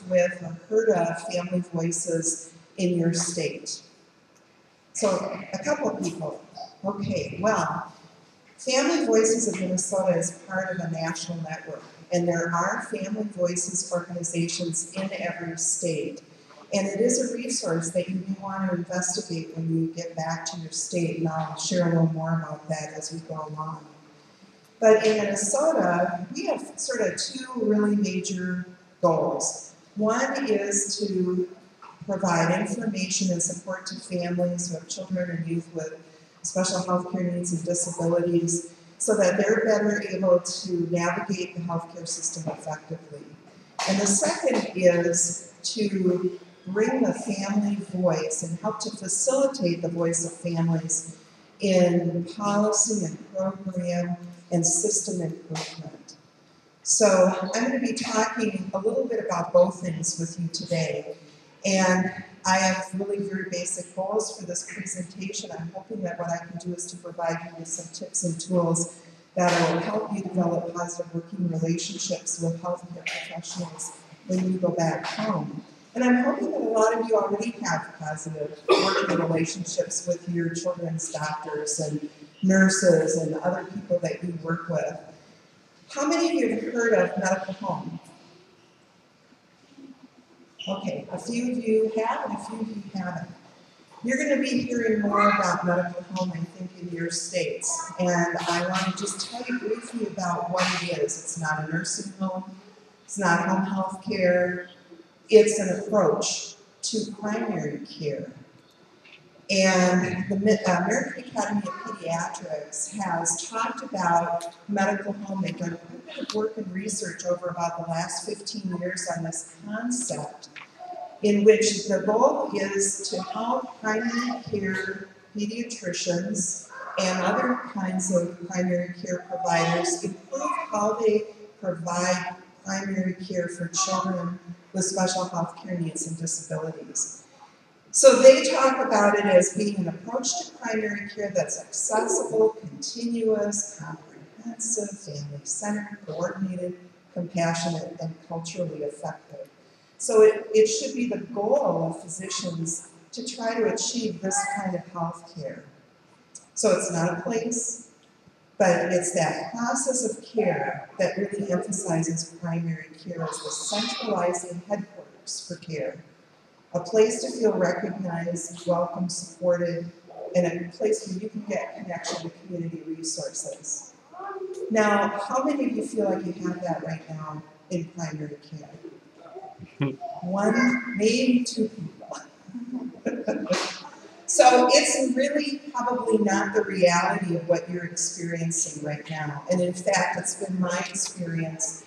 worked with or heard of family voices in your state? So a couple of people. Okay, well, Family Voices of Minnesota is part of a national network, and there are Family Voices organizations in every state. And it is a resource that you may want to investigate when you get back to your state, and I'll share a little more about that as we go along. But in Minnesota, we have sort of two really major goals. One is to provide information and support to families who have children and youth with special health care needs and disabilities so that they're better able to navigate the healthcare system effectively. And the second is to bring the family voice and help to facilitate the voice of families in policy and program and system improvement. So I'm going to be talking a little bit about both things with you today. And I have really very basic goals for this presentation. I'm hoping that what I can do is to provide you with some tips and tools that will help you develop positive working relationships with healthcare professionals when you go back home. And I'm hoping that a lot of you already have positive working relationships with your children's doctors and nurses and other people that you work with. How many of you have heard of medical home? Okay, a few of you have and a few of you haven't. You're going to be hearing more about medical home, I think, in your states. And I want to just tell you briefly about what it is. It's not a nursing home. It's not home health care. It's an approach to primary care. And the American Academy of Pediatrics has talked about medical home. They've done quite a bit of work and research over about the last 15 years on this concept, in which the goal is to help primary care pediatricians and other kinds of primary care providers improve how they provide primary care for children with special health care needs and disabilities. So they talk about it as being an approach to primary care that's accessible, continuous, comprehensive, family-centered, coordinated, compassionate, and culturally effective. So it should be the goal of physicians to try to achieve this kind of health care. So it's not a place, but it's that process of care that really emphasizes primary care as the centralizing headquarters for care. A place to feel recognized, welcome, supported, and a place where you can get connection to community resources. Now, how many of you feel like you have that right now in primary care? One, maybe two people. So it's really probably not the reality of what you're experiencing right now. And in fact, it's been my experience.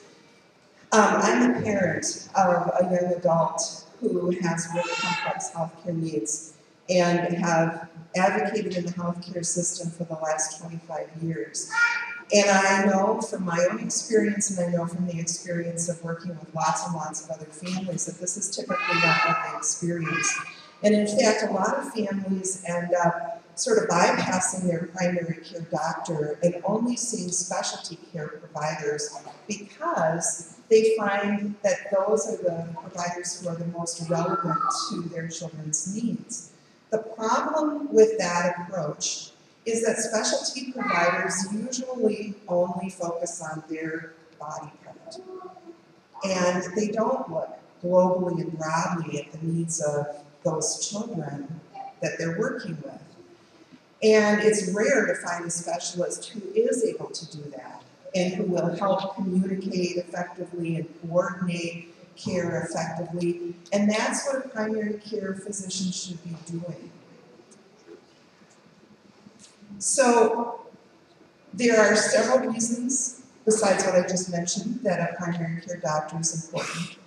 I'm a parent of a young adult who has really complex healthcare needs and have advocated in the healthcare system for the last 25 years. And I know from my own experience, and I know from the experience of working with lots and lots of other families, that this is typically not what they experience. And in fact, a lot of families end up sort of bypassing their primary care doctor and only seeing specialty care providers because they find that those are the providers who are the most relevant to their children's needs. The problem with that approach is that specialty providers usually only focus on their body part. And they don't look globally and broadly at the needs of those children that they're working with. And it's rare to find a specialist who is able to do that and who will help communicate effectively and coordinate care effectively. And that's what a primary care physician should be doing. So there are several reasons, besides what I just mentioned, that a primary care doctor is important.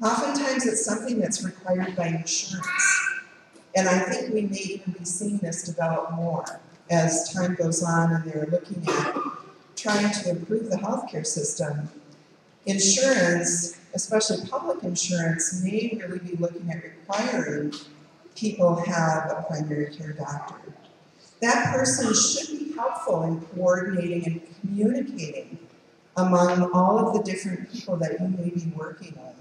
Oftentimes it's something that's required by insurance. And I think we may even be seeing this develop more as time goes on and they're looking at trying to improve the healthcare system. Insurance, especially public insurance, may really be looking at requiring people have a primary care doctor. That person should be helpful in coordinating and communicating among all of the different people that you may be working with.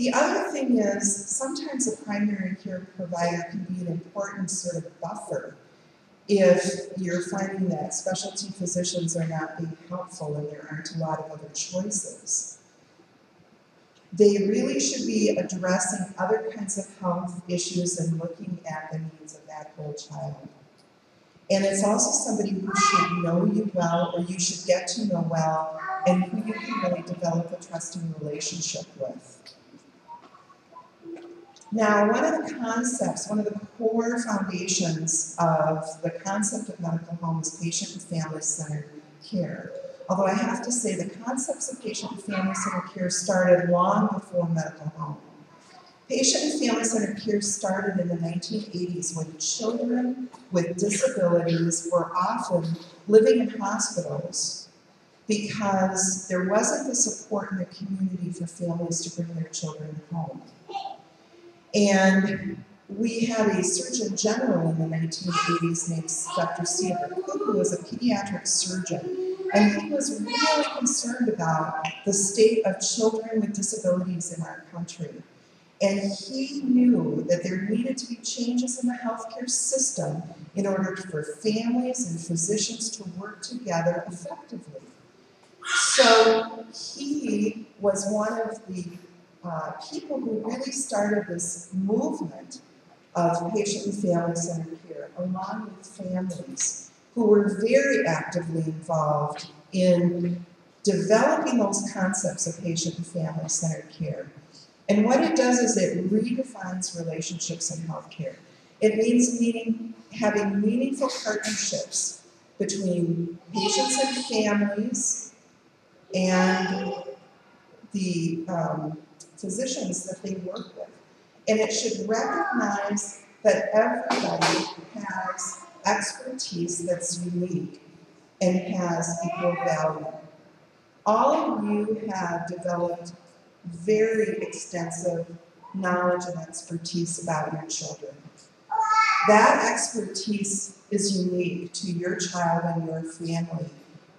The other thing is sometimes a primary care provider can be an important sort of buffer if you're finding that specialty physicians are not being helpful and there aren't a lot of other choices. They really should be addressing other kinds of health issues and looking at the needs of that whole child. And it's also somebody who should know you well, or you should get to know well, and who you can really develop a trusting relationship with. Now, one of the concepts, one of the core foundations of the concept of medical home is patient and family-centered care. Although I have to say the concepts of patient and family-centered care started long before medical home. Patient and family-centered care started in the 1980s when children with disabilities were often living in hospitals because there wasn't the support in the community for families to bring their children home. And we had a Surgeon General in the 1980s named Dr. Seaver, who was a pediatric surgeon. And he was really concerned about the state of children with disabilities in our country. And he knew that there needed to be changes in the healthcare system in order for families and physicians to work together effectively. So he was one of the people who really started this movement of patient and family-centered care, along with families who were very actively involved in developing those concepts of patient and family-centered care. And what it does is it redefines relationships in healthcare. It means having meaningful partnerships between patients and families and the physicians that they work with. And it should recognize that everybody has expertise that's unique and has equal value. All of you have developed very extensive knowledge and expertise about your children. That expertise is unique to your child and your family,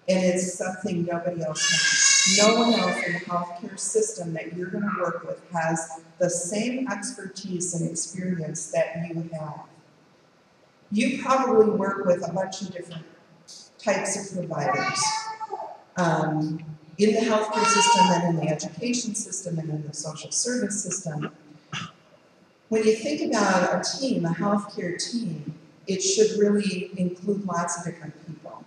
and it's something nobody else has. No one else in the healthcare system that you're going to work with has the same expertise and experience that you have. You probably work with a bunch of different types of providers in the healthcare system and in the education system and in the social service system. When you think about a team, a healthcare team, it should really include lots of different people.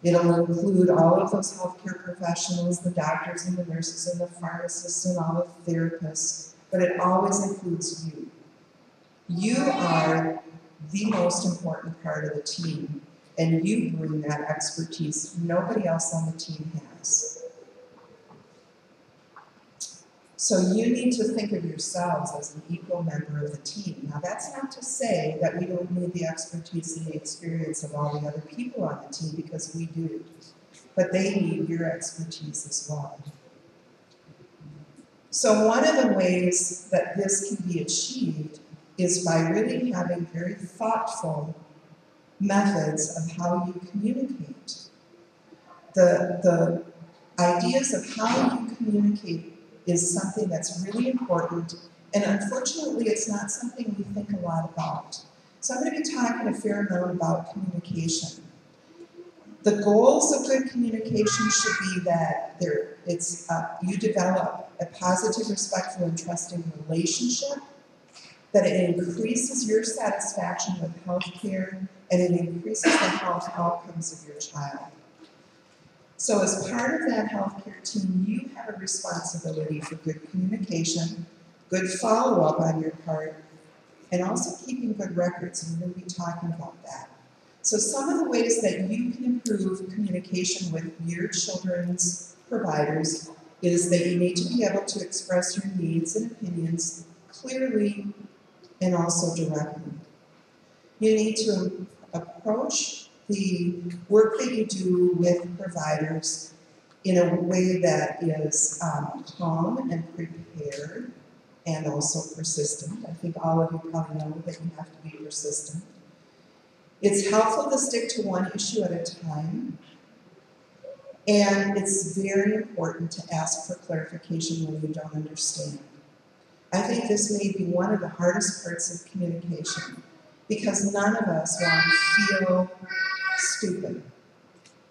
It'll include all of those healthcare professionals, the doctors and the nurses and the pharmacists and all the therapists, but it always includes you. You are the most important part of the team, and you bring that expertise nobody else on the team has. So you need to think of yourselves as an equal member of the team. Now that's not to say that we don't need the expertise and the experience of all the other people on the team, because we do. But they need your expertise as well. So one of the ways that this can be achieved is by really having very thoughtful methods of how you communicate. The ideas of how you communicate is something that's really important, and unfortunately it's not something we think a lot about. So I'm going to be talking a fair amount about communication. The goals of good communication should be that you develop a positive, respectful, and trusting relationship, that it increases your satisfaction with healthcare, and it increases the health outcomes of your child. So as part of that healthcare team, you have a responsibility for good communication, good follow-up on your part, and also keeping good records, and we're going to be talking about that. So some of the ways that you can improve communication with your children's providers is that you need to be able to express your needs and opinions clearly and also directly. You need to approach the work that you do with providers in a way that is calm and prepared and also persistent. I think all of you probably know that you have to be persistent. It's helpful to stick to one issue at a time, and it's very important to ask for clarification when you don't understand. I think this may be one of the hardest parts of communication, because none of us want to feel stupid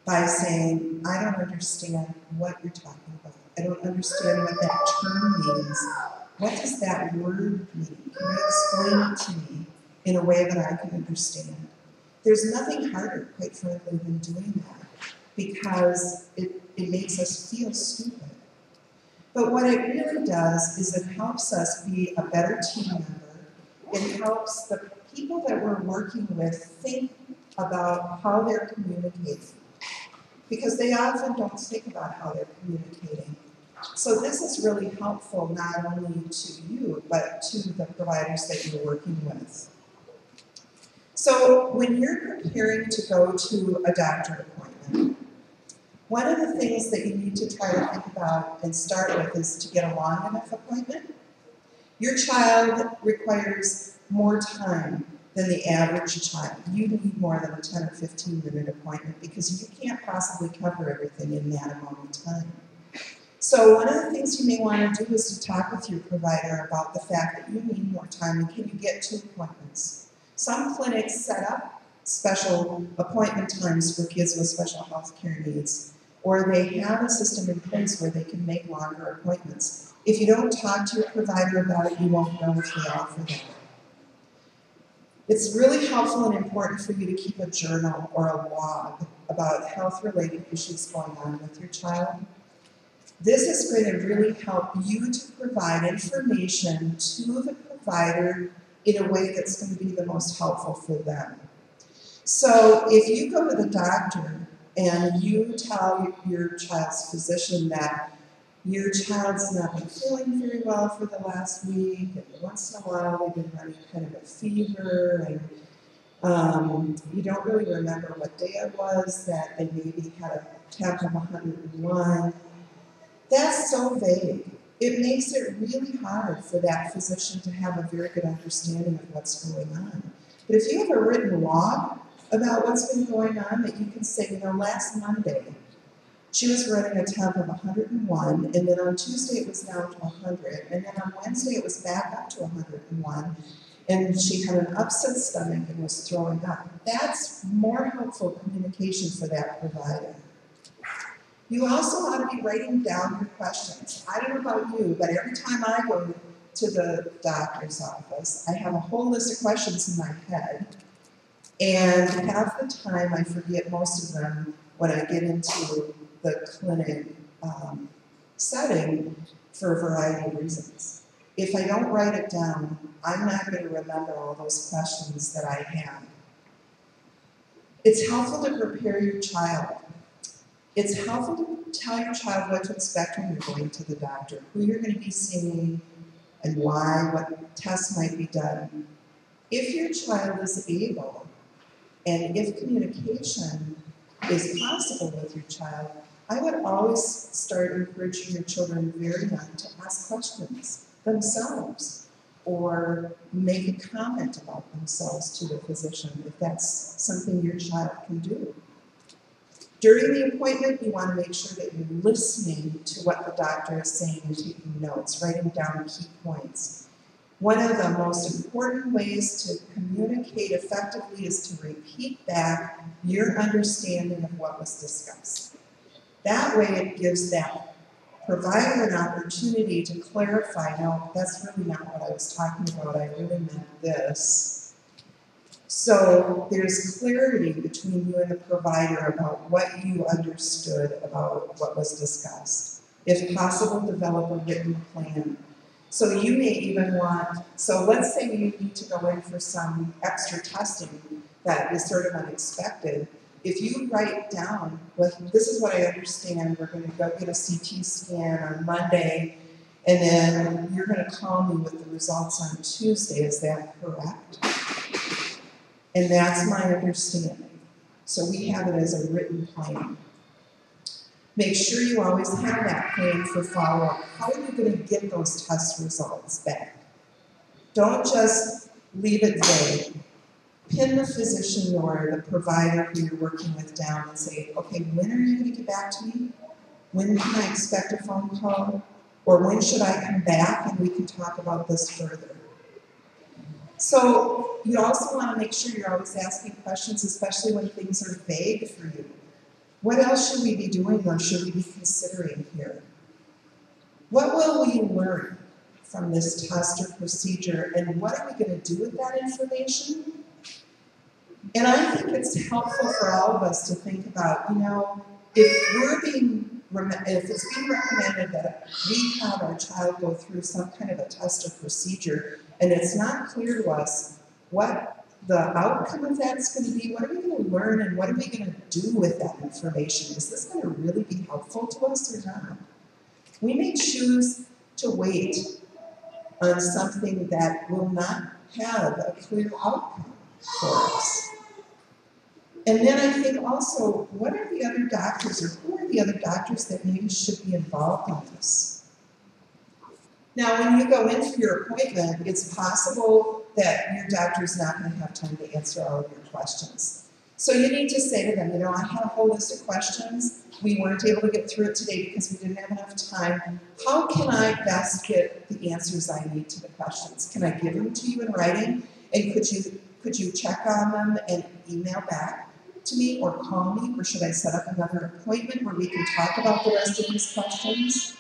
by saying, I don't understand what you're talking about. I don't understand what that term means. What does that word mean? Can you explain it to me in a way that I can understand? There's nothing harder, quite frankly, than doing that, because it makes us feel stupid. But what it really does is it helps us be a better team member. It helps the people that we're working with think about how they're communicating, because they often don't think about how they're communicating. So this is really helpful not only to you, but to the providers that you're working with. So when you're preparing to go to a doctor appointment, one of the things that you need to try to think about and start with is to get a long enough appointment. Your child requires more time than the average child. You need more than a 10 or 15 minute appointment because you can't possibly cover everything in that amount of time. So one of the things you may want to do is to talk with your provider about the fact that you need more time and can you get 2 appointments. Some clinics set up special appointment times for kids with special health care needs, or they have a system in place where they can make longer appointments. If you don't talk to your provider about it, you won't know if they offer that. It's really helpful and important for you to keep a journal or a log about health-related issues going on with your child. This is going to really help you to provide information to the provider in a way that's going to be the most helpful for them. So if you go to the doctor and you tell your child's physician that your child's not been feeling very well for the last week, and once in a while they've been running kind of a fever, and you don't really remember what day it was that they maybe had a temp of 101, that's so vague. It makes it really hard for that physician to have a very good understanding of what's going on. But if you have a written log about what's been going on, that you can say, you know, last Monday, she was running a temp of 101, and then on Tuesday it was down to 100, and then on Wednesday it was back up to 101, and she had an upset stomach and was throwing up. That's more helpful communication for that provider. You also ought to be writing down your questions. I don't know about you, but every time I go to the doctor's office, I have a whole list of questions in my head, and half the time I forget most of them when I get into the clinic setting for a variety of reasons. If I don't write it down, I'm not going to remember all those questions that I have. It's helpful to prepare your child. It's helpful to tell your child what to expect when you're going to the doctor, who you're going to be seeing, and why, what tests might be done. If your child is able, and if communication is possible with your child, I would always start encouraging your children very young to ask questions themselves, or make a comment about themselves to the physician if that's something your child can do. During the appointment, you want to make sure that you're listening to what the doctor is saying and taking notes, writing down key points. One of the most important ways to communicate effectively is to repeat back your understanding of what was discussed. That way it gives that provider an opportunity to clarify, no, that's really not what I was talking about, I really meant this. So there's clarity between you and the provider about what you understood about what was discussed. If possible, develop a written plan. So you may even want, so let's say you need to go in for some extra testing that is sort of unexpected. If you write down, well, this is what I understand, we're going to go get a CT scan on Monday, and then you're going to call me with the results on Tuesday, is that correct? And that's my understanding. So we have it as a written plan. Make sure you always have that plan for follow-up. How are you going to get those test results back? Don't just leave it vague. Pin the physician or the provider who you're working with down and say, okay, when are you going to get back to me? When can I expect a phone call? Or when should I come back and we can talk about this further? So you also want to make sure you're always asking questions, especially when things are vague for you. What else should we be doing or should we be considering here? What will we learn from this test or procedure, and what are we going to do with that information? And I think it's helpful for all of us to think about, if it's being recommended that we have our child go through some kind of a test or procedure, and it's not clear to us what the outcome of that's going to be, what are we going to learn, and what are we going to do with that information? Is this going to really be helpful to us or not? We may choose to wait on something that will not have a clear outcome for us. And then I think also, what are the other doctors, or who are the other doctors that maybe should be involved in this? Now, when you go in for your appointment, it's possible that your doctor is not going to have time to answer all of your questions. So you need to say to them, I have a whole list of questions. We weren't able to get through it today because we didn't have enough time. How can I best get the answers I need to the questions? Can I give them to you in writing? And could you check on them and email back to me or call me? Or should I set up another appointment where we can talk about the rest of these questions?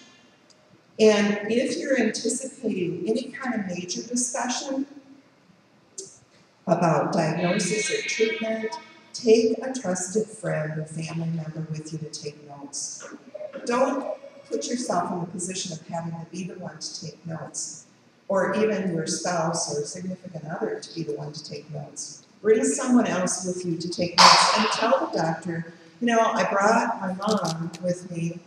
And if you're anticipating any kind of major discussion about diagnosis or treatment, take a trusted friend or family member with you to take notes. Don't put yourself in the position of having to be the one to take notes, or even your spouse or significant other to be the one to take notes. Bring someone else with you to take notes and tell the doctor, I brought my mom with me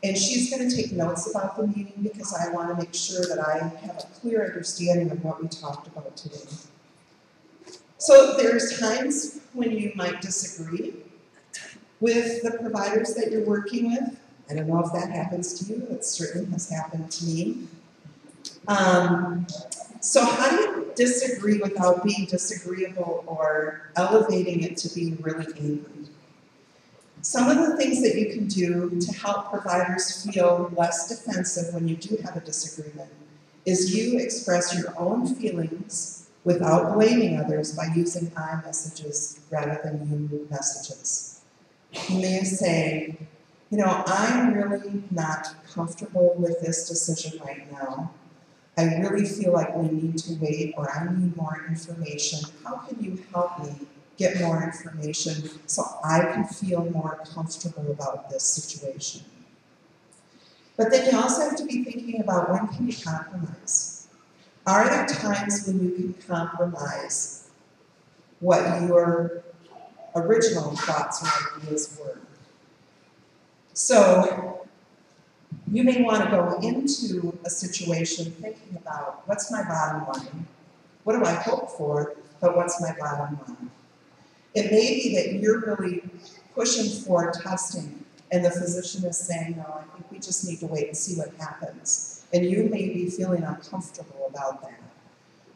and she's going to take notes about the meeting because I want to make sure that I have a clear understanding of what we talked about today. So there's times when you might disagree with the providers that you're working with. I don't know if that happens to you. It certainly has happened to me. So how do you disagree without being disagreeable or elevating it to being really angry? Some of the things that you can do to help providers feel less defensive when you do have a disagreement is you express your own feelings without blaming others by using I messages rather than you messages. You may say, I'm really not comfortable with this decision right now. I really feel like we need to wait, or I need more information. How can you help me get more information so I can feel more comfortable about this situation? But then you also have to be thinking about, when can you compromise? Are there times when you can compromise what your original thoughts or ideas were? So you may want to go into a situation thinking about, what's my bottom line? What do I hope for, but what's my bottom line? It may be that you're really pushing for testing and the physician is saying, no, I think we just need to wait and see what happens. And you may be feeling uncomfortable about that.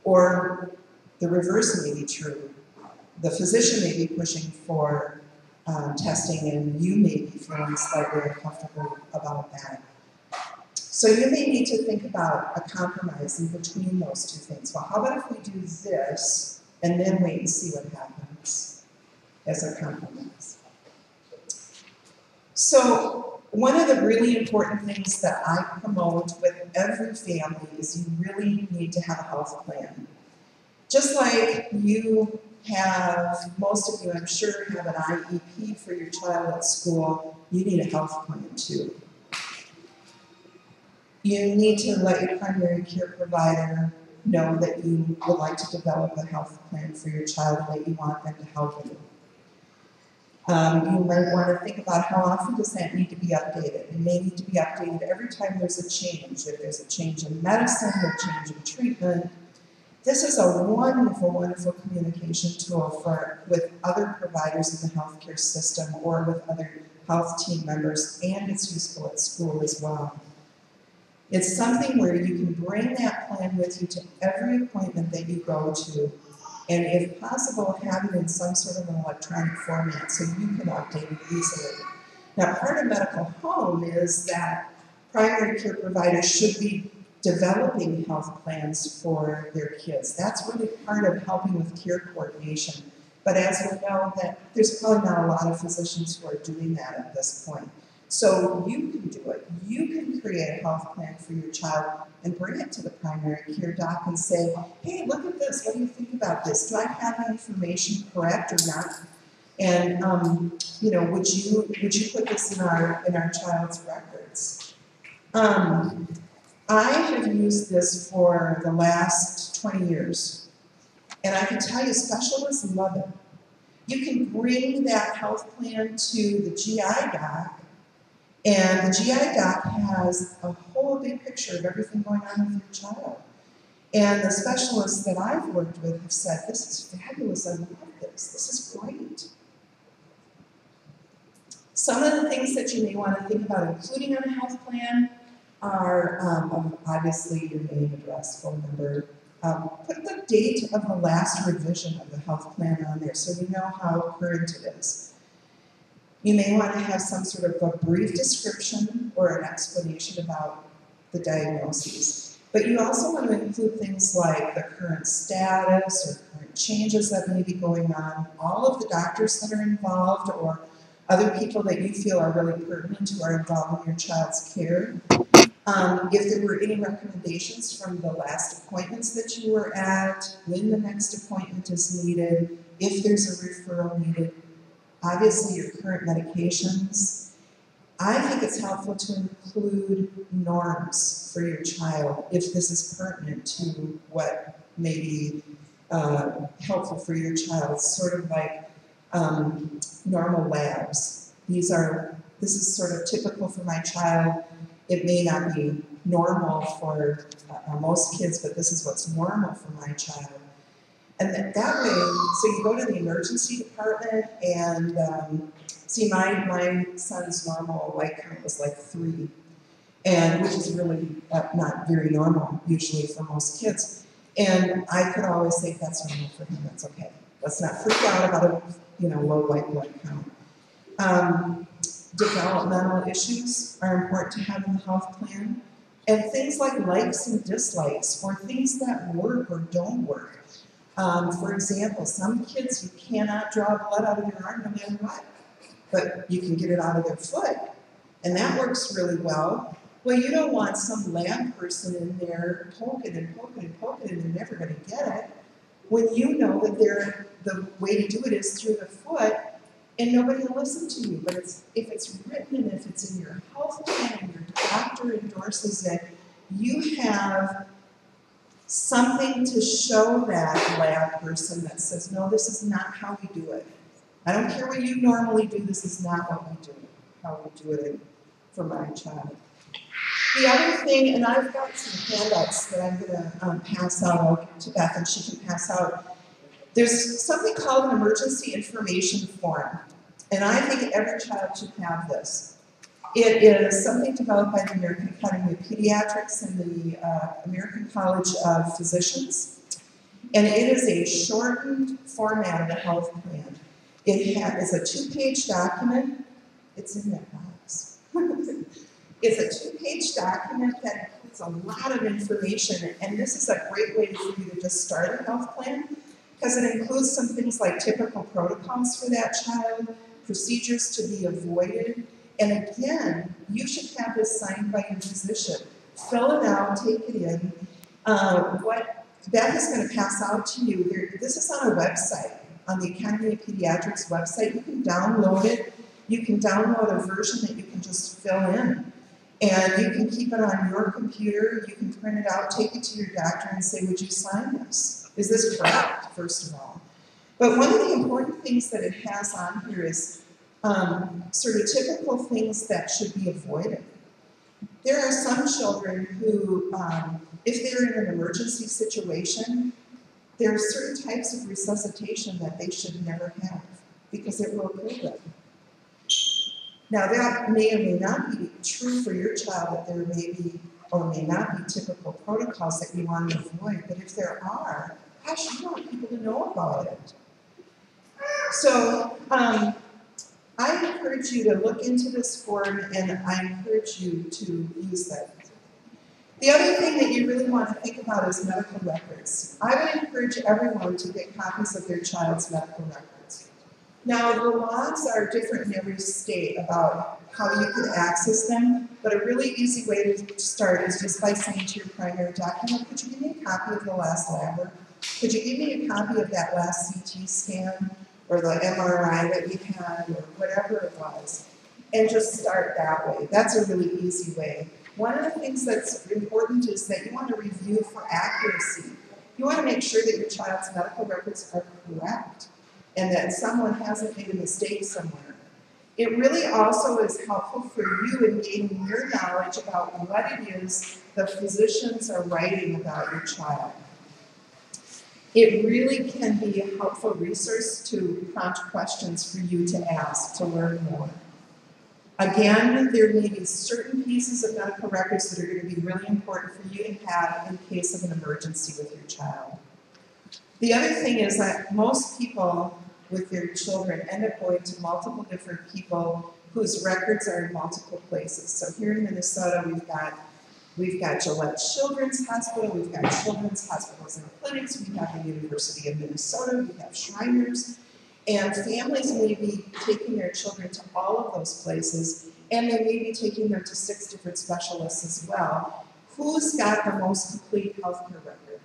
Or the reverse may be true. The physician may be pushing for testing and you may be feeling slightly uncomfortable about that. So you may need to think about a compromise in between those two things. Well, how about if we do this and then wait and see what happens as a compromise? So one of the really important things that I promote with every family is you really need to have a health plan. Just like you have, most of you I'm sure have an IEP for your child at school, you need a health plan too. You need to let your primary care provider know that you would like to develop a health plan for your child and that you want them to help you. You might want to think about, how often does that need to be updated? It may need to be updated every time there's a change. If there's a change in medicine or change in treatment, this is a wonderful, wonderful communication tool with other providers in the healthcare system or with other health team members, and it's useful at school as well. It's something where you can bring that plan with you to every appointment that you go to, and if possible, have it in some sort of an electronic format so you can update it easily. Now, part of medical home is that primary care providers should be developing health plans for their kids. That's really part of helping with care coordination. But as we know, that there's probably not a lot of physicians who are doing that at this point. So you can do it. You can create a health plan for your child and bring it to the primary care doc and say, hey, look at this. What do you think about this? Do I have the information correct or not? And you know, would you put this in our child's records? I have used this for the last 20 years, and I can tell you specialists love it. You can bring that health plan to the GI doc, and the GI doc has a whole big picture of everything going on with your child. And the specialists that I've worked with have said, this is fabulous, I love this, this is great. Some of the things that you may want to think about including on a health plan are obviously your name, address, phone number. Put the date of the last revision of the health plan on there so you know how current it is. You may want to have some sort of a brief description or an explanation about the diagnoses. But you also want to include things like the current status or current changes that may be going on, all of the doctors that are involved or other people that you feel are really pertinent who are involved in your child's care. If there were any recommendations from the last appointments that you were at, when the next appointment is needed, if there's a referral needed, obviously your current medications. I think it's helpful to include norms for your child if this is pertinent to what may be helpful for your child, sort of like normal labs. This is sort of typical for my child. It may not be normal for most kids, but this is what's normal for my child. And that way, so you go to the emergency department and see my son's normal white count was like 3, and which is really not very normal usually for most kids. And I could always say that's normal for him, that's okay. Let's not freak out about a low white blood count. Developmental issues are important to have in the health plan. And things like likes and dislikes, or things that work or don't work. For example, some kids, you cannot draw blood out of their arm no matter what, but you can get it out of their foot, and that works really well. Well, you don't want some lab person in there poking and poking and poking, and they're never going to get it, when you know that the way to do it is through the foot, and nobody will listen to you. But if it's written and if it's in your health plan and your doctor endorses it, you have something to show that lab person that says, no, this is not how we do it. I don't care what you normally do, this is not what we do, how we do it for my child. The other thing, and I've got some handouts that I'm going to pass out. I'll give to Beth and she can pass out. There's something called an emergency information form, and I think every child should have this. It is something developed by the American Academy of Pediatrics and the American College of Physicians, and it is a shortened format of a health plan. It is a 2-page document. It's in that box. It's a 2-page document that includes a lot of information, and this is a great way for you to just start a health plan, because it includes some things like typical protocols for that child, procedures to be avoided, and again, you should have this signed by your physician. Fill it out, take it in. What Beth is going to pass out to you, this is on a website, on the Academy of Pediatrics website. You can download it. You can download a version that you can just fill in. And you can keep it on your computer. You can print it out, take it to your doctor and say, would you sign this? Is this correct, first of all? But one of the important things that it has on here is sort of typical things that should be avoided. There are some children who, if they're in an emergency situation, there are certain types of resuscitation that they should never have because it will kill them. Now that may or may not be true for your child, that there may be or may not be typical protocols that you want to avoid, but if there are, gosh, you want people to know about it. So I encourage you to look into this form, and I encourage you to use that. The other thing that you really want to think about is medical records. I would encourage everyone to get copies of their child's medical records. Now, the laws are different in every state about how you can access them, but a really easy way to start is just by saying to your primary doctor, could you give me a copy of the last lab work? Could you give me a copy of that last CT scan or the MRI that we had or whatever it was? And just start that way. That's a really easy way. One of the things that's important is that you want to review for accuracy. You want to make sure that your child's medical records are correct and that someone hasn't made a mistake somewhere. It really also is helpful for you in gaining your knowledge about what it is the physicians are writing about your child. It really can be a helpful resource to prompt questions for you to ask to learn more. Again, there may be certain pieces of medical records that are going to be really important for you to have in case of an emergency with your child. The other thing is that most people with their children end up going to multiple different people whose records are in multiple places. So here in Minnesota, we've got Gillette Children's Hospital, we've got children's hospitals and clinics, we have the University of Minnesota, we have Shriners, and families may be taking their children to all of those places, and they may be taking them to 6 different specialists as well. Who's got the most complete healthcare record?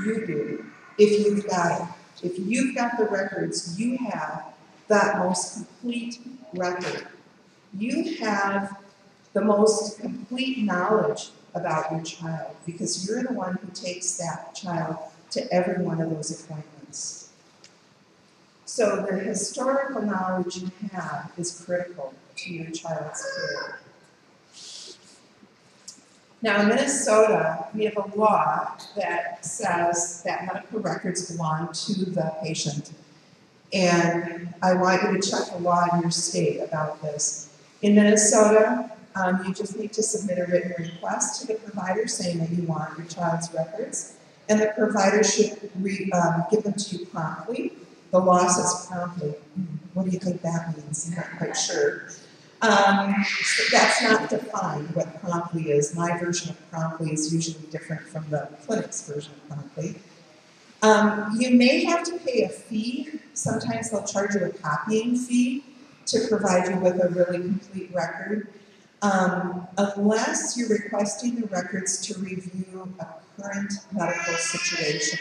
You do, if you've got it. If you've got the records, you have that most complete record. You have the most complete knowledge about your child because you're the one who takes that child to every one of those appointments. So the historical knowledge you have is critical to your child's care. Now in Minnesota, we have a law that says that medical records belong to the patient. And I want you to check the law in your state about this. In Minnesota, you just need to submit a written request to the provider saying that you want your child's records, and the provider should give them to you promptly. The law says promptly. What do you think that means? I'm not quite sure. That's not defined what promptly is. My version of promptly is usually different from the clinic's version of promptly. You may have to pay a fee. Sometimes they'll charge you a copying fee to provide you with a really complete record. Unless you're requesting the records to review a current medical situation.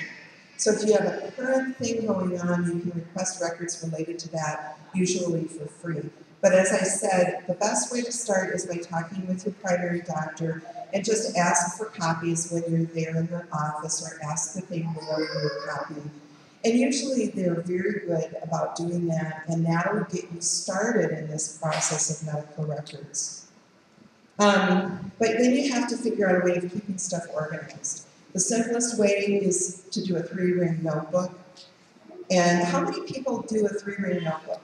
So if you have a current thing going on, you can request records related to that, usually for free. But as I said, the best way to start is by talking with your primary doctor and just ask for copies when you're there in the office or ask that they mail you a copy. And usually they're very good about doing that, and that'll get you started in this process of medical records. But then you have to figure out a way of keeping stuff organized. The simplest way is to do a 3-ring notebook. And how many people do a 3-ring notebook?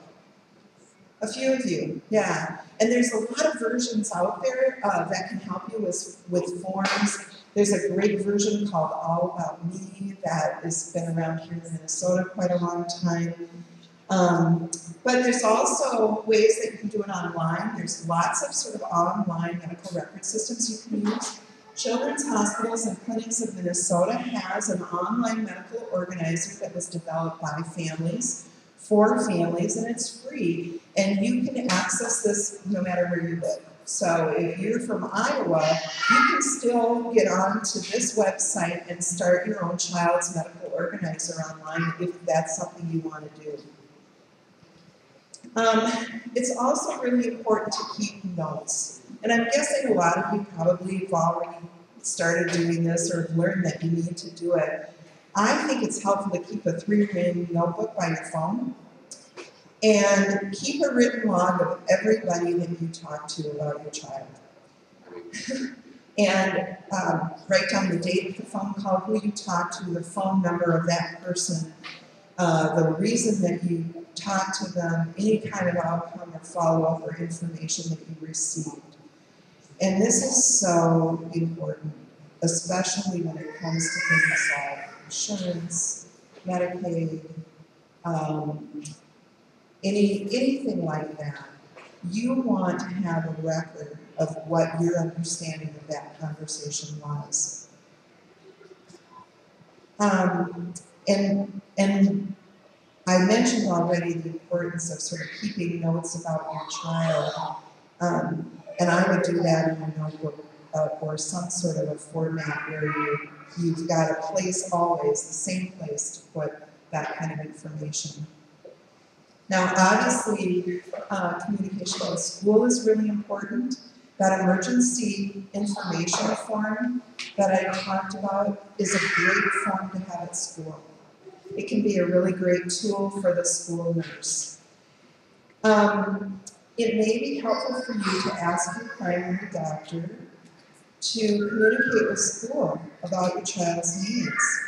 A few of you, yeah. And there's a lot of versions out there that can help you with forms. There's a great version called All About Me that has been around here in Minnesota quite a long time. But there's also ways that you can do it online. There's lots of sort of online medical record systems you can use. Children's Hospitals and Clinics of Minnesota has an online medical organizer that was developed by families, for families, and it's free. And you can access this no matter where you live. So if you're from Iowa, you can still get onto this website and start your own child's medical organizer online if that's something you want to do. It's also really important to keep notes. And I'm guessing a lot of you probably have already started doing this or have learned that you need to do it. I think it's helpful to keep a 3-ring notebook by your phone and keep a written log of everybody that you talk to about your child. And write down the date of the phone call, who you talked to, the phone number of that person, the reason that you talked to them, any kind of outcome or follow-up or information that you received. And this is so important, especially when it comes to things like insurance, Medicaid, anything like that, you want to have a record of what your understanding of that conversation was. And I mentioned already the importance of sort of keeping notes about your child, and I would do that in a notebook or some sort of a format where you've got a place always, the same place to put that kind of information. Now, obviously, communication in school is really important. That emergency information form that I talked about is a great form to have at school. It can be a really great tool for the school nurse. It may be helpful for you to ask your primary doctor to communicate with school about your child's needs,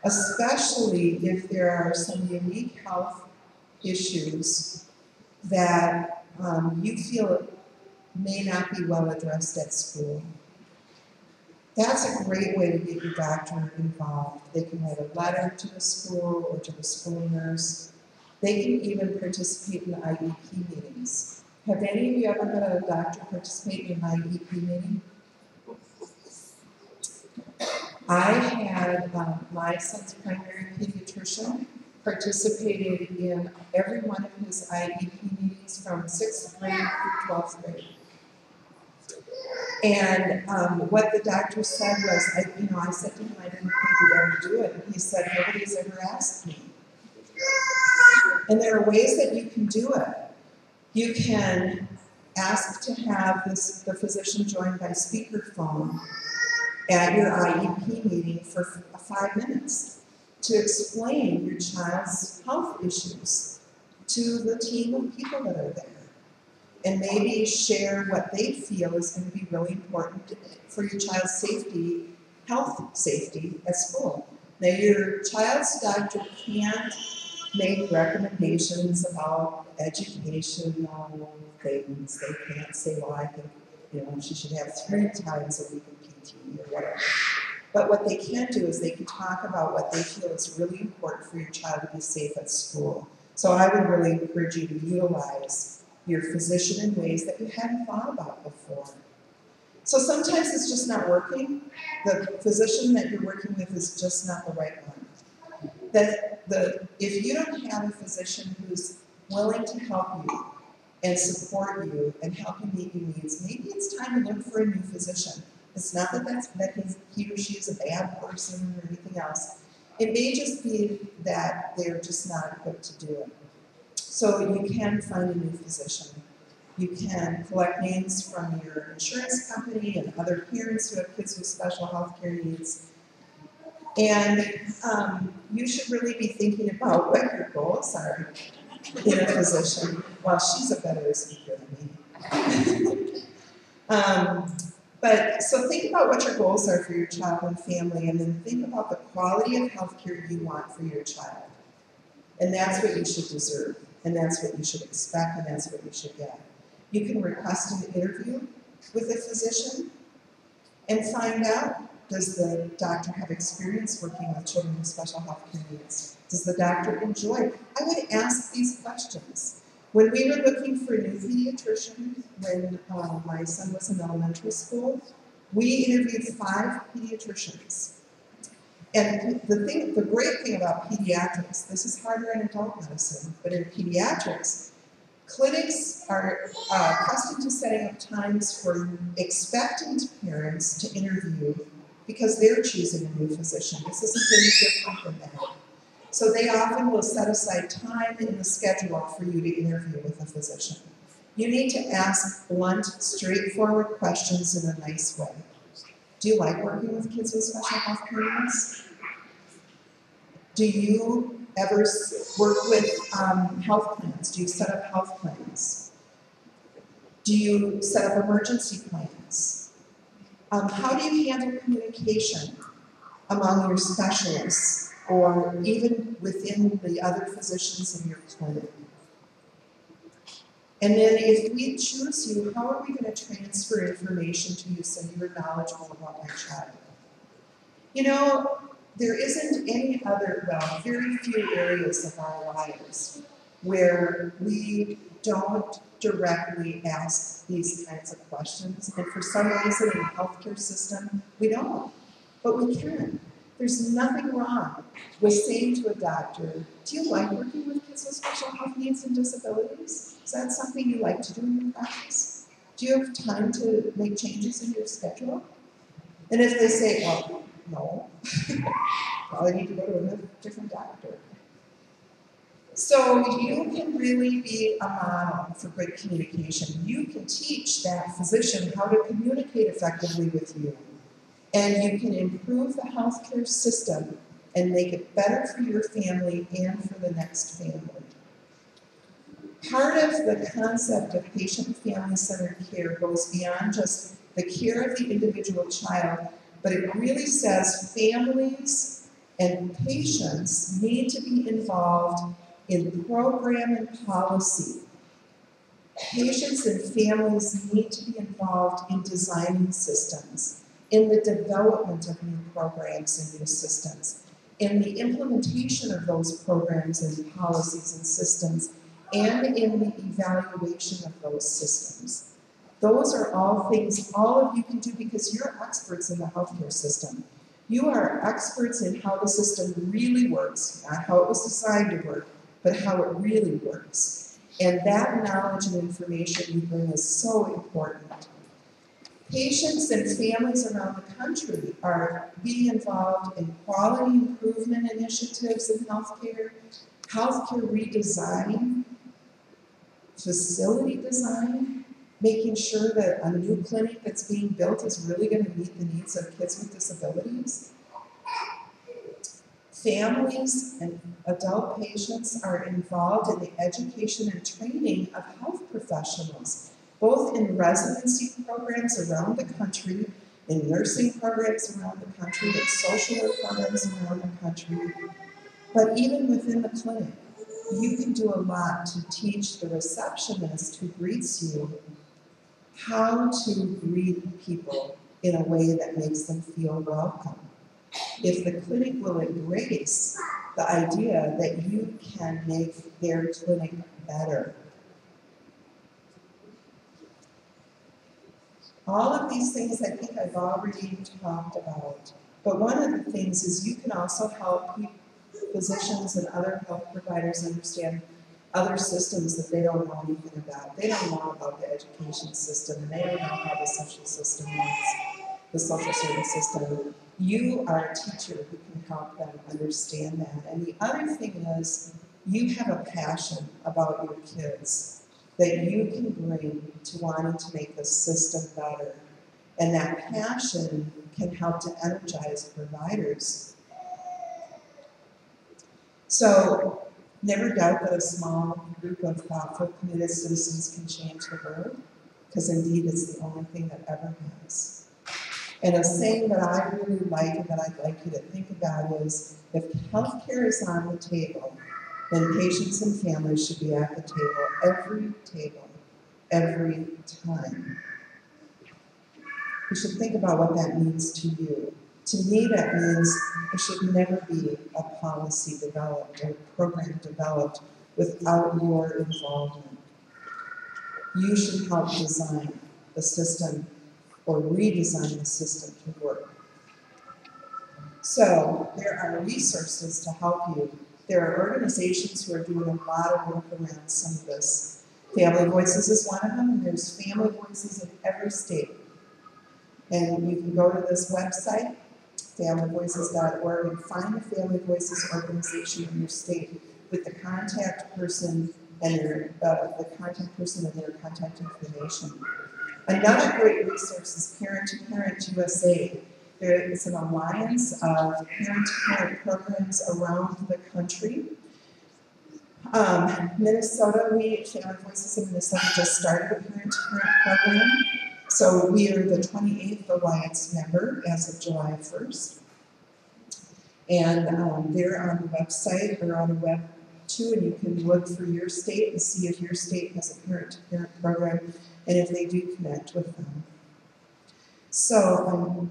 especially if there are some unique health issues that you feel may not be well addressed at school. That's a great way to get your doctor involved. They can write a letter to the school or to the school nurse. They can even participate in IEP meetings. Have any of you ever had a doctor participate in an IEP meeting? I had my son's primary pediatrician participated in every one of his IEP meetings from 6th grade through 12th grade. And what the doctor said was, I said to him, I didn't think you'd ever do it. And he said, nobody's ever asked me. And there are ways that you can do it. You can ask to have the physician join by speakerphone at your IEP meeting for 5 minutes to explain your child's health issues to the team of people that are there. And maybe share what they feel is going to be really important for your child's safety, health safety at school. Now, your child's doctor can't make recommendations about educational things. They can't say, well, I think she should have 3 times a week of PT or whatever. But what they can do is they can talk about what they feel is really important for your child to be safe at school. So I would really encourage you to utilize your physician in ways that you hadn't thought about before. So sometimes it's just not working. The physician that you're working with is just not the right one. If you don't have a physician who's willing to help you and support you and help you meet your needs, maybe it's time to look for a new physician. It's not that he or she is a bad person or anything else. It may just be that they're just not equipped to do it. So you can find a new physician. You can collect names from your insurance company and other parents who have kids with special health care needs. And you should really be thinking about what your goals are in a physician. Well, she's a better speaker than me. So think about what your goals are for your child and family, and then think about the quality of health care you want for your child. And that's what you should deserve. And that's what you should expect, and that's what you should get. You can request an interview with a physician and find out, does the doctor have experience working with children with special health care needs? Does the doctor enjoy? I would ask these questions. When we were looking for a new pediatrician, when my son was in elementary school, we interviewed 5 pediatricians. And the great thing about pediatrics, this is harder in adult medicine, but in pediatrics, clinics are accustomed to setting up times for expectant parents to interview because they're choosing a new physician. This isn't any different from that. So they often will set aside time in the schedule for you to interview with a physician. You need to ask blunt, straightforward questions in a nice way. Do you like working with kids with special health care needs? Do you ever work with health plans? Do you set up health plans? Do you set up emergency plans? How do you handle communication among your specialists or even within the other physicians in your clinic? And then if we choose you, how are we going to transfer information to you so you're knowledgeable about my child? There isn't any other, very few areas of our lives where we don't directly ask these kinds of questions, and for some reason in the healthcare system, we don't, but we can. There's nothing wrong with saying to a doctor, do you like working with kids with special health needs and disabilities? Is that something you like to do in your practice? Do you have time to make changes in your schedule? And if they say, well, no, probably need to go to a different doctor. So you can really be a model for good communication. You can teach that physician how to communicate effectively with you. And you can improve the healthcare system and make it better for your family and for the next family. Part of the concept of patient-family-centered care goes beyond just the care of the individual child, but it really says families and patients need to be involved in program and policy. Patients and families need to be involved in designing systems, in the development of new programs and new systems, in the implementation of those programs and policies and systems, and in the evaluation of those systems. Those are all things all of you can do because you're experts in the healthcare system. You are experts in how the system really works, not how it was designed to work, but how it really works. And that knowledge and information you bring is so important. Patients and families around the country are being involved in quality improvement initiatives in healthcare, healthcare redesign, facility design, making sure that a new clinic that's being built is really going to meet the needs of kids with disabilities. Families and adult patients are involved in the education and training of health professionals, both in residency programs around the country, in nursing programs around the country, in social work programs around the country, but even within the clinic. You can do a lot to teach the receptionist who greets you how to greet people in a way that makes them feel welcome. If the clinic will embrace the idea that you can make their clinic better. All of these things I think I've already talked about, but one of the things is you can also help physicians and other health providers understand other systems that they don't know anything about. They don't know about the education system, and they don't know how the social system works, the social service system. You are a teacher who can help them understand that. And the other thing is, you have a passion about your kids that you can bring to wanting to make the system better. And that passion can help to energize providers. So, never doubt that a small group of thoughtful, committed citizens can change the world, because indeed it's the only thing that ever has. And a saying that I really like and that I'd like you to think about is, if healthcare is on the table, then patients and families should be at the table, every time. You should think about what that means to you. To me, that means there should never be a policy developed or a program developed without your involvement. You should help design the system or redesign the system to work. So there are resources to help you. There are organizations who are doing a lot of work around some of this. Family Voices is one of them, and there's Family Voices in every state. And you can go to this website, familyvoices.org, and find the Family Voices organization in your state with the contact person and their contact information. Another great resource is Parent to Parent USA. There is an alliance of parent-to-parent programs around the country. Minnesota, Family Voices in Minnesota just started a parent-to-parent program. So we are the 28th Alliance member as of July 1st. And they're on the website or on the web too, and you can look for your state and see if your state has a parent-to-parent program and if they do connect with them. So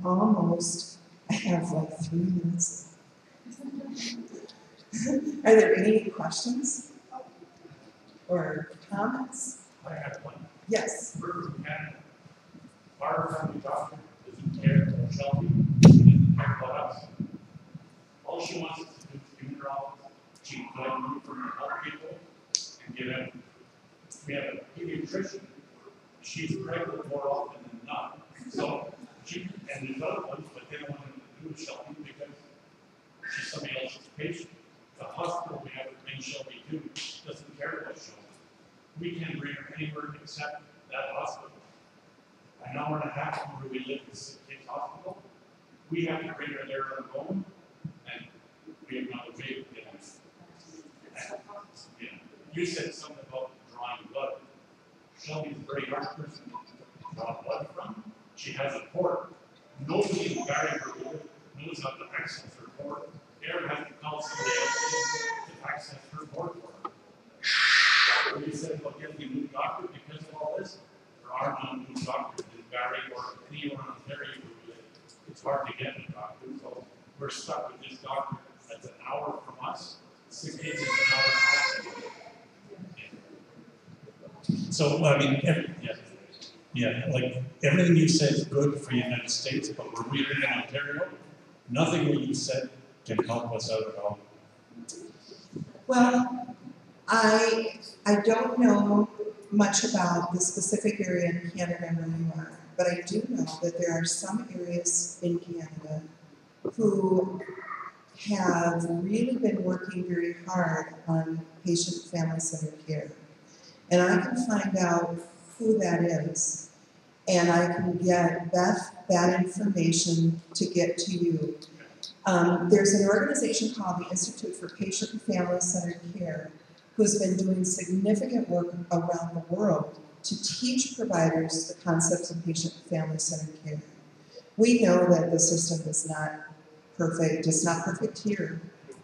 I have like 3 minutes. Are there any questions? or comments? I have one. Yes. We're from Canada. Our family doctor doesn't care about Shelby. She doesn't care about us. All she wants us to do is give her office. She can collect money from her help people and get out. We have a pediatrician. She's pregnant more often than not. So she, and there's other ones, but they don't want to do with Shelby because she's somebody else's patient. The hospital we have to bring Shelby to doesn't care about Shelby. We can bring her anywhere except that hospital. An hour and a half from where we live in Sick Kids Hospital. We have to bring her there on our own, and we have not available yet. Yeah. You said something about drawing blood. Shelby's a very hard person to draw blood from. She has a port. Nobody in Barry knows how to access her port. Aaron has to call somebody else to access her port for her. When you said about getting a new doctor because of all this, there are no new doctors in Barry or anywhere in Ontario where we live. It's hard to get a doctor, so we're stuck with this doctor that's an hour from us. Sick Kids is an hour and a half. So, I mean, like everything you said is good for the United States, but where we live in Ontario, nothing that you said can help us out at all. Well, I don't know much about the specific area in Canada where you are, but I do know that there are some areas in Canada who have really been working very hard on patient family-centered care. And I can find out who that is, and I can get Beth that information to get to you. There's an organization called the Institute for Patient and Family-Centered Care who's been doing significant work around the world to teach providers the concepts of patient and family-centered care. We know that the system is not perfect. It's not perfect here,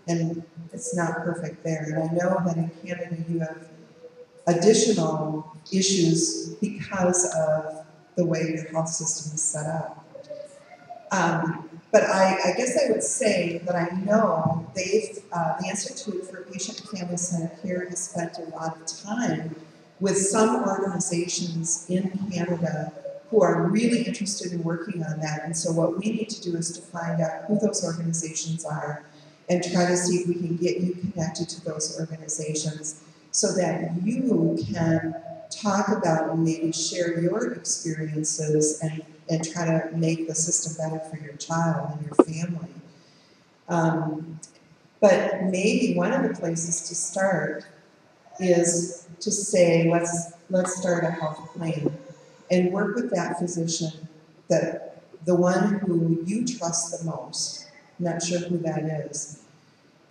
and it's not perfect there. And I know that in Canada you have additional issues because of the way your health system is set up. But I guess I would say that I know the Institute for Patient and Family-Centered Care has spent a lot of time with some organizations in Canada who are really interested in working on that. And so what we need to do is to find out who those organizations are and try to see if we can get you connected to those organizations so that you can talk about and maybe share your experiences and try to make the system better for your child and your family. But maybe one of the places to start is to say, let's start a health plan and work with that physician, the one who you trust the most. I'm not sure who that is.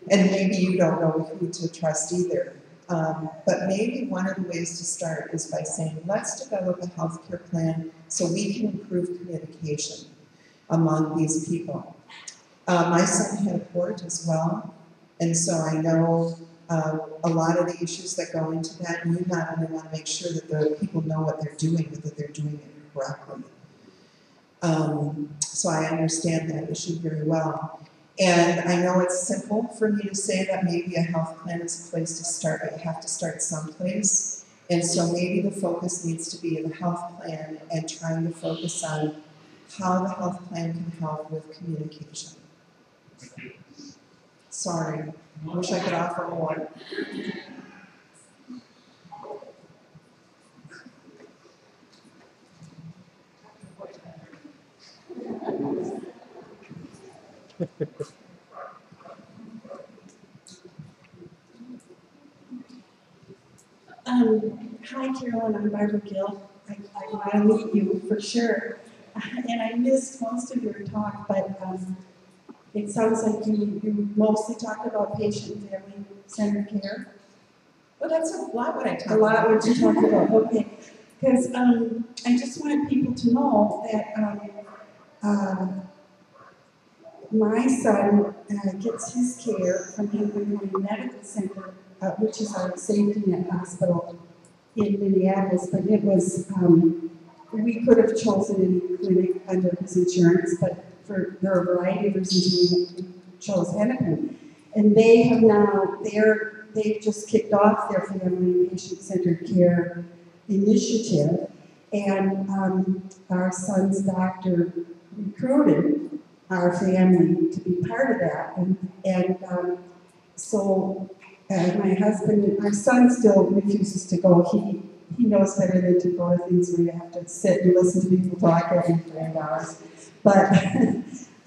And maybe you don't know who to trust either. But maybe one of the ways to start is by saying, let's develop a healthcare plan so we can improve communication among these people. My son had a port as well, and so I know a lot of the issues that go into that. And you not only want to make sure that the people know what they're doing, but that they're doing it correctly. So I understand that issue very well. And I know it's simple for me to say that maybe a health plan is a place to start, but you have to start someplace. And so maybe the focus needs to be the health plan and trying to focus on how the health plan can help with communication. Sorry, I wish I could offer more. Hi, Carolyn. I'm Barbara Gill. I want to meet you for sure. And I missed most of your talk, but it sounds like you mostly talked about patient and family-centered care. Well, that's a lot what I talked about. A lot what you talked about, okay. Because I just wanted people to know that my son gets his care from Hinkley County Medical Center, which is our safety net hospital in Minneapolis, but it was, we could have chosen any clinic under his insurance, but there are a variety of reasons we chose Hennepin. And they have now, their they just kicked off their family and patient-centered care initiative, and our son's doctor recruited our family to be part of that, so my husband, our son still refuses to go. He knows better than to go to things where you have to sit and listen to people talk every 3 hours. But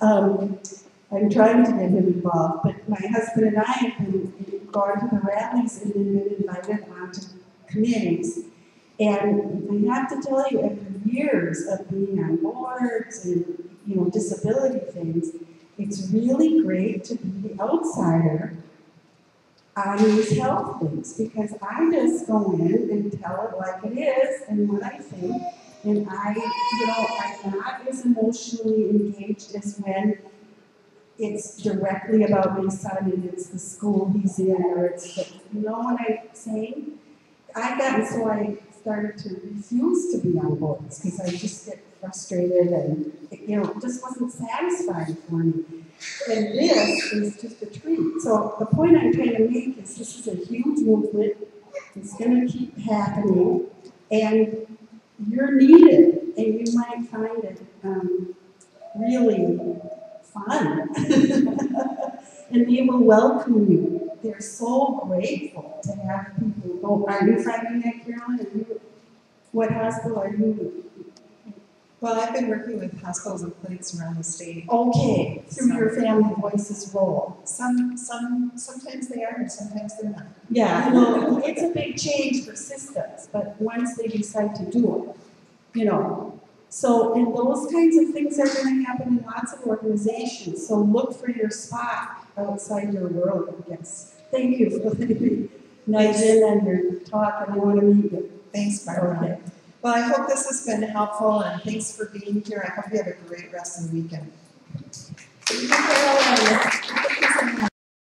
I'm trying to get him involved. But my husband and I have been gone to the rallies and then been invited onto committees. And I have to tell you, after years of being on boards and disability things, it's really great to be the outsider on these health things, because I just go in and tell it like it is and what I think, and I'm not as emotionally engaged as when it's directly about my son and it's the school he's in, or it's what I'm saying? So I started to refuse to be on boards because I just get frustrated and it just wasn't satisfying for me. And this is just a treat. So the point I'm trying to make is this is a huge movement. It's going to keep happening, and you're needed, and you might find it really fun. And they will welcome you. They're so grateful to have people go. Are you finding that, Carolyn? What hospital are you? Well, I've been working with hospitals and clinics around the state. Okay, through your Family Voices role. Sometimes they are, and sometimes they're not. Yeah, well, it's a big change for systems, but once they decide to do it, So, and those kinds of things are going to happen in lots of organizations. So look for your spot outside your world, I guess. Thank you for letting me nudge in on your talk, and I want to meet you. Thanks, Barbara. Okay. Well, I hope this has been helpful, and thanks for being here. I hope you have a great rest of the weekend.